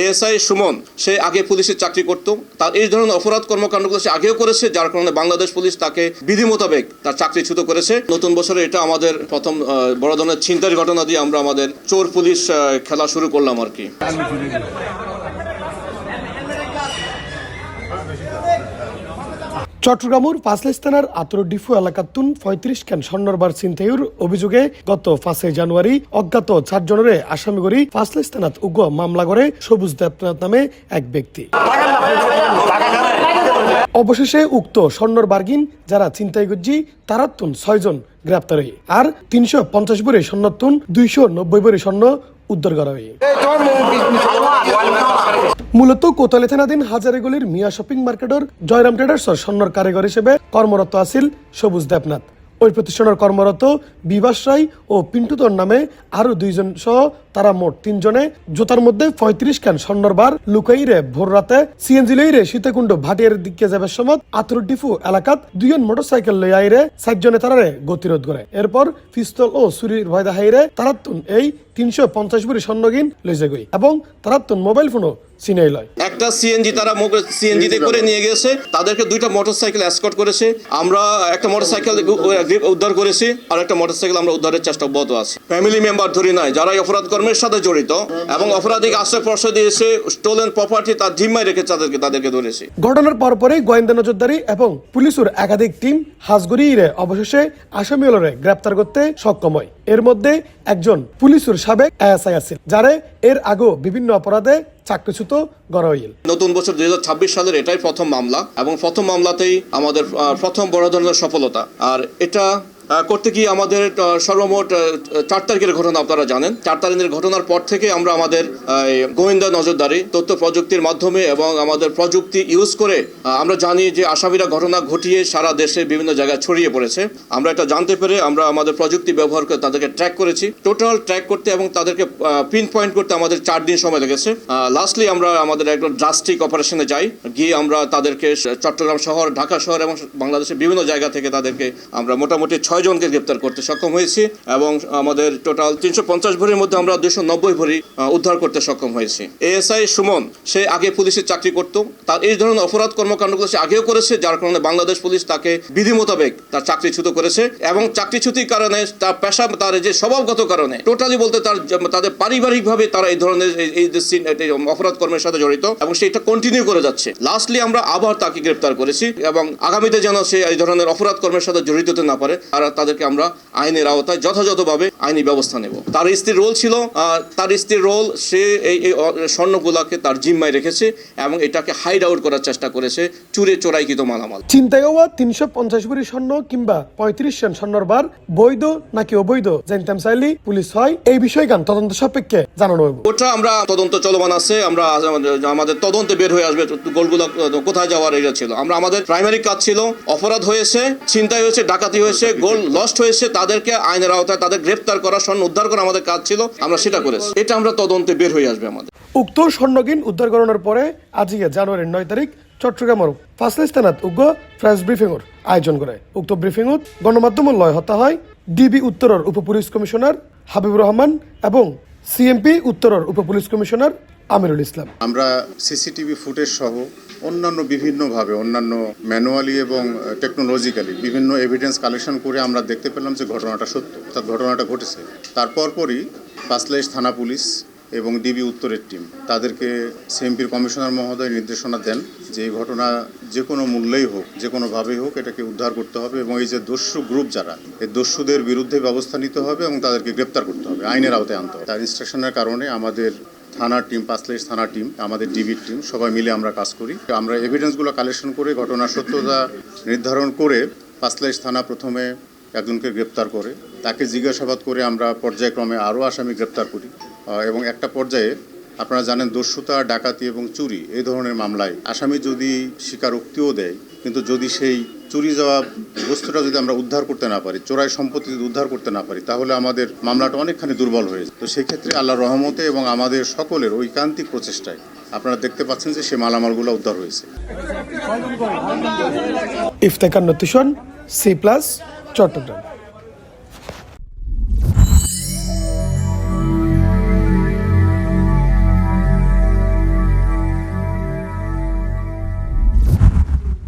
ASI Suman সে আগে পুলিশের চাকরি করত, তার এই ধরনের অপরাধ কর্মকাণ্ডগুলো সে আগেও করেছে, যার কারণে বাংলাদেশ পুলিশ তাকে বিধি মোতাবেক তার চাকরিচ্যুত করেছে। নতুন বছরে এটা আমাদের প্রথম বড় ধরনের ছিনতাইয়ের ঘটনা দিয়ে আমরা আমাদের চোর পুলিশ খেলা শুরু করলাম আর কি। চট্টগ্রামের পাঁচলাইশ থানার আতরডিফু এলাকাতুন ৩৫ খান স্বর্ণবার ছিনতাইয়ের অভিযোগে গত ৫ জানুয়ারি অজ্ঞাত ৪ জনের আসামি করে পাঁচলাইশ থানাত উগ্র মামলা করে সবুজ দেবনাথ নামে এক ব্যক্তি। অবশেষে উক্ত স্বর্ণর বার্গিন যারা ছিনতাই করছি তারাতুন ৬ জন গ্রেপ্তার হয়ে আর ৩৫০ ভরি স্বর্ণতুন ২৯০ ভরি স্বর্ণ উদ্ধার করা হয়। মূলত কোতোয়ালি থানাধীন হাজারীগলির মিয়া শপিং মার্কেটের জয়রাম ট্রেডার্সের স্বর্ণর কারিগর হিসেবে কর্মরত আছিল সবুজ দেবনাথ। ওই প্রতিষ্ঠানের কর্মরত বিভাস রায় ও পিন্টুদর নামে আরো ২ জন সহ তারা মোট ৩ জনে জোতার মধ্যে ৩৫ খান স্বর্ণর বার লুকাইরে ভোর রাতে সিএনজি লইরে সীতাকুণ্ড ভাটিয়ার দিকে যাবার সময় আতরডিফু এলাকাত ২ জন মোটরসাইকেল লই আইরে ৪ জনে তারারে গতিরোধ করে। এরপর পিস্তল ও ছুরির ভয় দেখাইরে তারাতুন এই ৩৫০ ভরি স্বর্ণগিন লই যাগই এবং তারাতুন মোবাইল ফোনও চিনাই লয়। একটা সিএনজি তারা সিএনজিতে করে নিয়ে গেছে, তাদেরকে 2টা মোটরসাইকেল এসকর্ট করেছে। আমরা একটা মোটরসাইকেল উদ্ধার করেছি আর একটা মোটরসাইকেল আমরা উদ্ধারের চেষ্টা অব্যাহত আছে। ফ্যামিলি মেম্বার ধরি নাই যারা এই অপরাধ কর্মের সাথে জড়িত এবং অপরাধীকে আশ্রয় প্রশ্রয় দিয়েছে, স্টোলেন প্রপার্টি তার জিম্মায় রেখে তাদেরকে ধরেছে। ঘটনার পরপরই গোয়েন্দা নজরদারি এবং পুলিশের একাধিক টিম হাজগড়িয়ে অবশেষে আসামিগুলোরে গ্রেপ্তার করতে সক্ষম হয়। এর মধ্যে একজন পুলিশের সাবেক এএসআই আছে, যারে এর আগেও বিভিন্ন অপরাধে চাকরিচ্যুত করা হইল। নতুন বছর ২০২৬ সালের এটাই প্রথম মামলা এবং প্রথম মামলাতেই আমাদের প্রথম বড় ধরনের সফলতা। আর এটা করতে গিয়ে আমাদের সর্বমোট ৪ তারিখের ঘটনা আপনারা জানেন। ৪ তারিখের ঘটনার পর থেকে আমরা আমাদের গোয়েন্দা নজরদারি তথ্য প্রযুক্তির মাধ্যমে এবং আমাদের প্রযুক্তি ইউজ করে আমরা জানি যে আসামিরা ঘটনা ঘটিয়ে সারা দেশে বিভিন্ন জায়গায় ছড়িয়ে পড়েছে। আমরা এটা জানতে পেরে আমরা আমাদের প্রযুক্তি ব্যবহার করে তাদেরকে ট্র্যাক করেছি। টোটাল ট্র্যাক করতে এবং তাদেরকে পিন পয়েন্ট করতে আমাদের ৪ দিন সময় লেগেছে। লাস্টলি আমরা আমাদের একদম ড্রাস্টিক অপারেশনে যাই, গিয়ে আমরা তাদেরকে চট্টগ্রাম শহর, ঢাকা শহর এবং বাংলাদেশের বিভিন্ন জায়গা থেকে তাদেরকে আমরা মোটামুটি ৬ জনকে গ্রেপ্তার করতে সক্ষম হয়েছি এবং আমাদের টোটাল ৩৫০ ভরির মধ্যে আমরা ২৯০ ভরি উদ্ধার করতে সক্ষম হয়েছি। এএসআই সুমন সে আগে পুলিশের চাকরি করত, তার এই ধরনের অপরাধ কর্মকাণ্ডগুলো সে আগেও করেছে, যার কারণে বাংলাদেশ পুলিশ তাকে বিধি মোতাবেক তার চাকরিচ্যুত করেছে এবং চাকরিচ্যুতির কারণে তার পেশা, তার যে স্বভাবগত কারণে টোটালি বলতে তাদের পারিবারিকভাবে তারা এই ধরনের এই অপরাধ কর্মের সাথে জড়িত এবং সেটা কন্টিনিউ করে যাচ্ছে। লাস্টলি আমরা আবার তাকে গ্রেপ্তার করেছি এবং আগামীতে যেন সে এই ধরনের অপরাধ কর্মের সাথে জড়িত হতে না পারে আর তাদেরকে আমরা আইনের আওতায় যথাযথভাবে আইনি ব্যবস্থা নেব। তার স্ত্রীর রোল ছিল, তার স্ত্রীর রোল সে এই স্বর্ণগুলাকে তার জিম্মায় রেখেছে এবং এটাকে হাইড আউট করার চেষ্টা করেছে চোরাইকৃত মালামাল। চিন্তায় হওয়া ৩৫০ ভরি স্বর্ণ কিংবা ৩৫ খান স্বর্ণর বার বৈধ নাকি অবৈধ জানতাম চাইলে পুলিশ হয় এই বিষয়ে গান তদন্ত সাপেক্ষে জানানো হবে। ওটা আমরা তদন্ত চলমান আছে, আমরা আমাদের তদন্তে বের হয়ে আসবে গোলগুলো কোথায় যাওয়ার এটা ছিল। আমরা আমাদের প্রাইমারি কাজ ছিল অপরাধ হয়েছে, ছিনতাই হয়েছে, ডাকাতি হয়েছে, গোল্ড লস্ট হয়েছে, তাদেরকে আইনের আওতায় তাদের গ্রেফতার করা, স্বর্ণ উদ্ধার করা আমাদের কাজ ছিল, আমরা সেটা করেছি। এটা আমরা তদন্তে বের হয়ে আসবে আমাদের। উক্ত স্বর্ণগিন উদ্ধার করানোর পরে আজকে জানুয়ারির ৯ তারিখ চট্টগ্রামের পাঁচলাইশ থানাত উগ্র প্রেস ব্রিফিংয়ের আয়োজন করে। উক্ত ব্রিফিংত গণমাধ্যমের লয় হতা হয় ডিবি উত্তরের উপপুলিশ কমিশনার হাবিবুর রহমান এবং সিএমপি উত্তরের উপপুলিশ কমিশনার আমিরুল ইসলাম। আমরা সিসিটিভি ফুটেজ সহ অন্যান্য বিভিন্নভাবে অন্যান্য ম্যানুয়ালি এবং টেকনোলজিক্যালি বিভিন্ন এভিডেন্স কালেকশন করে আমরা দেখতে পেলাম যে ঘটনাটা সত্য, অর্থাৎ ঘটনাটা ঘটেছে। তারপরই পাঁচলাইশ থানা পুলিশ এবং ডিবি উত্তরের টিম তাদেরকে সিএমপির কমিশনার মহোদয় নির্দেশনা দেন যে এই ঘটনা যে কোনো মূল্যেই হোক, যে কোনোভাবেই হোক এটাকে উদ্ধার করতে হবে এবং এই যে দস্যু গ্রুপ যারা, এই দস্যুদের বিরুদ্ধে ব্যবস্থা নিতে হবে এবং তাদেরকে গ্রেপ্তার করতে হবে, আইনের আওতায় আনতে হবে। তার ইনস্ট্রাকশনের কারণে আমাদের থানার টিম, পাঁচলাইশ থানা টিম, আমাদের ডিবির টিম সবাই মিলে আমরা কাজ করি। আমরা এভিডেন্সগুলো কালেকশন করে ঘটনার সত্যতা নির্ধারণ করে পাঁচলাইশ থানা প্রথমে একজনকে গ্রেপ্তার করে, তাকে জিজ্ঞাসাবাদ করে আমরা পর্যায়ক্রমে আরও আসামি গ্রেপ্তার করি এবং একটা পর্যায়ে আপনারা জানেন দস্যুতা, ডাকাতি এবং চুরি এই ধরনের মামলায় আসামি যদি স্বীকারোক্তিও দেয়, কিন্তু যদি সেই চুরি যাওয়া বস্তুটা যদি আমরা উদ্ধার করতে না পারি, চোরাই সম্পত্তি যদি উদ্ধার করতে না পারি, তাহলে আমাদের মামলাটা অনেকখানি দুর্বল হয়ে যায়। তো সেই ক্ষেত্রে আল্লাহর রহমতে এবং আমাদের সকলের ঐকান্তিক প্রচেষ্টায় আপনারা দেখতে পাচ্ছেন যে সেই মালামালগুলো উদ্ধার হয়েছে। ইফতেখার নতিশন, C+, চট্টগ্রাম।